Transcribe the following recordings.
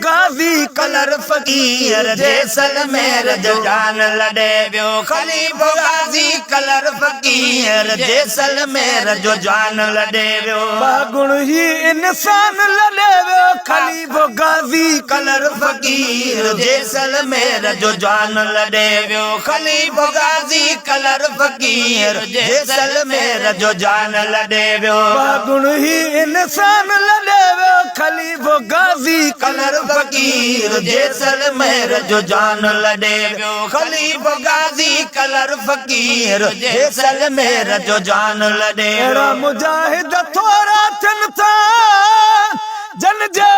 गाजी colour फकीर जैसलमेर जो जान लड़े वियो खलीफो गाजी कलर फकीर जैसलमेर जो जान लड़े वियो बागुण ही इंसान लड़े वियो खलीफो गाजी कलर फकीर जैसलमेर जो जान लड़े वियो खलीफो गाजी कलर फकीर जैसलमेर जो जान लड़े वियो बागुण ही इंसान लड़े वियो खलीफो गाजी कलर फकीर जैसलमेर जो जान लड़े वियो खलीफो गाजी कलर फकीर जैसलमेर जो जान लड़े वियो मुजाहिद थोरा थियन था जन जे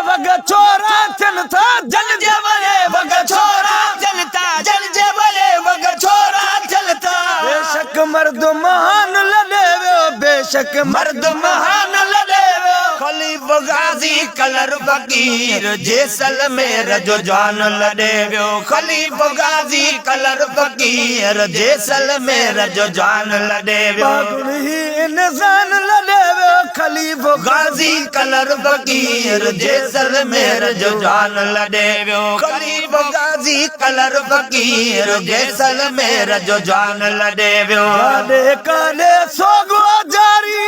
वग छोरा थियन था जन जे वले वग छोरा थियन था जन जे वले वग छोरा थियन था बेशक मर्द महान लड़े वियो बेशक मर्द महान लड़े वियो खलीफो गाजी कलर फकीर जैसलमेर जो जान लड़े वियो खलीफो गाजी कलर फकीर जैसलमेर जो जान लड़े वियो इंसान लड़े वियो खलीफो गाजी कलर फकीर जैसलमेर जो जान लड़े वियो खलीफो गाजी कलर फकीर जैसलमेर जो जान लड़े वियो काले काले सोगो जारी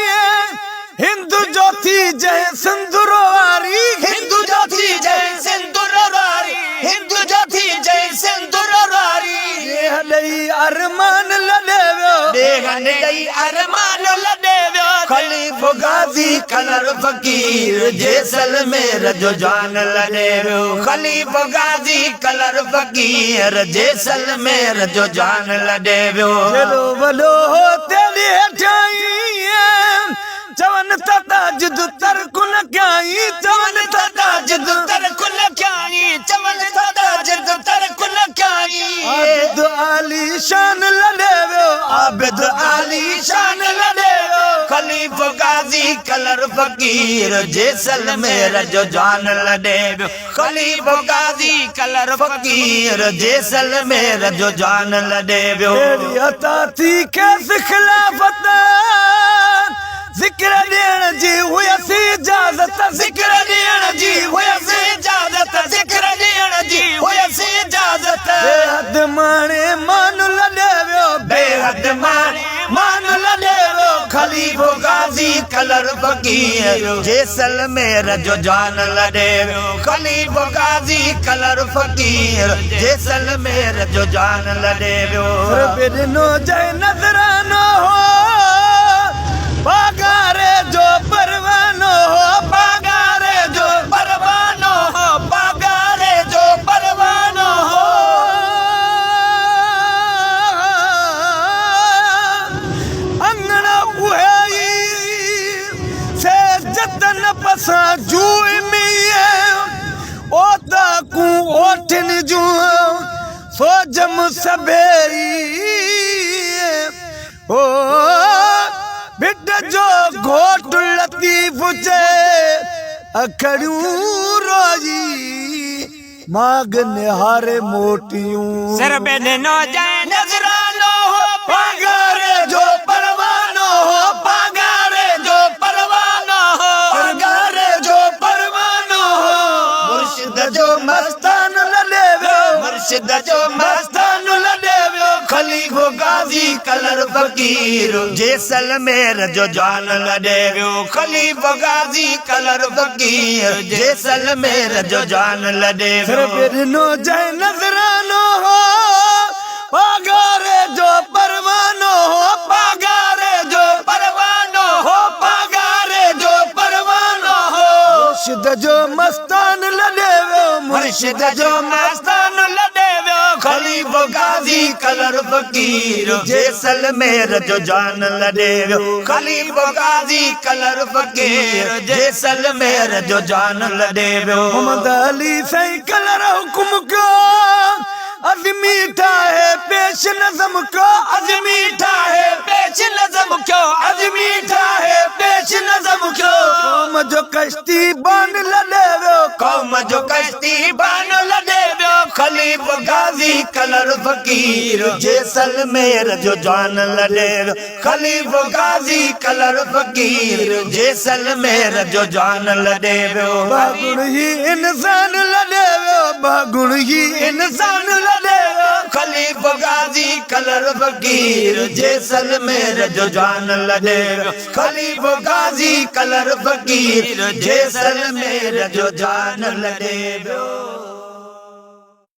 हिंदू जो थी जय सिंदूर वारी हिंदू जो थी जय सिंदूर वारी हिंदू जो थी जय सिंदूर वारी देहलई अरमान लड़े वियो देहलई अरमान लड़े वियो खलीफो गाजी कलर फकीर जैसलमेर जो जान लड़े वियो खलीफो गाजी कलर फकीर जैसलमेर जो जान लड़े वियो चलो वलो तेरी हटाई चवन तता जिद तरकुल क्याई चवन तता जिद तरकुल क्याई चवन तता जिद तरकुल क्याई आबिद आली शान लड़े वियो आबिद आली शान लड़े वियो खलीफो गाजी कलर फकीर जैसलमेर जो जान लड़े वियो खलीफो गाजी कलर फकीर जैसलमेर जो जान लड़े वियो तेरी अता थी कैस खिलाफत जिक्र देण जी हुयसी इजाजत जिक्र देण जी हुयसी इजाजत जिक्र देण जी हुयसी इजाजत बेहद माने मान लड़े वियो बेहद माने मान लड़े वियो खलीफो गाजी कलर फकीर जैसलमेर जो जान लड़े वियो खलीफो गाजी कलर फकीर जैसलमेर जो जान लड़े वियो बिनो जय नजरानो हो पगारे जो परवानो हो पगारे जो परवानो हो पगारे जो परवानो हो अंगना उहेई से जतन पसा जुई मिये ओता कु ओठन जू सोजम सबेरी ओ बिट जो घोट लतीफ जे अखड़ू रोजी माग निहारे मोटियूं सर पे न जाए नजरानो हो पगारे जो परवानो हो पगारे जो परवानो हो पगारे जो परवानो हो मुर्शिद जो मस्तान लड़े वियो मुर्शिद जो मस्तान लड़े वियो खलीफो गाजी कलर फकीर जैसलमेर जो जान लड़े वियो खलीफो गाजी कलर फकीर जैसलमेर जो जान लड़े वियो नो जय नजरानो हो पगारे जो परवानो हो पगारे जो परवानो हो पगारे जो परवानो हो मुर्शिद जो मस्तान लड़े वियो मुर्शिद जो मस्तान लड़े वियो खलीफो गाजी कलर फकीर जैसलमेर जो जान लड़े वियो खलीफो गाजी कलर फकीर जैसलमेर जो जान लड़े वियो मोहम्मद अली सही कलर हुक्म को अजमीठा है पेश नज़म को अजमीठा है पेश नज़म क्यों अजमीठा है पेश नज़म क्यों कौम जो कश्ती बान लड़े वियो कौम जो कश्ती बान लड़े वियो खलीफ गाजी कलर फकीर जैसलमेर जो जान लड़े वियो खलीफ गाजी कलर फकीर जैसलमेर जो जान लड़े वियो बागुण ही इंसान लड़े वियो बागुण ही इंसान लड़े वियो खलीफ गाजी कलर फकीर जैसलमेर जो जान लड़े वियो खलीफ गाजी कलर फकीर जैसलमेर जो जान लड़े वियो।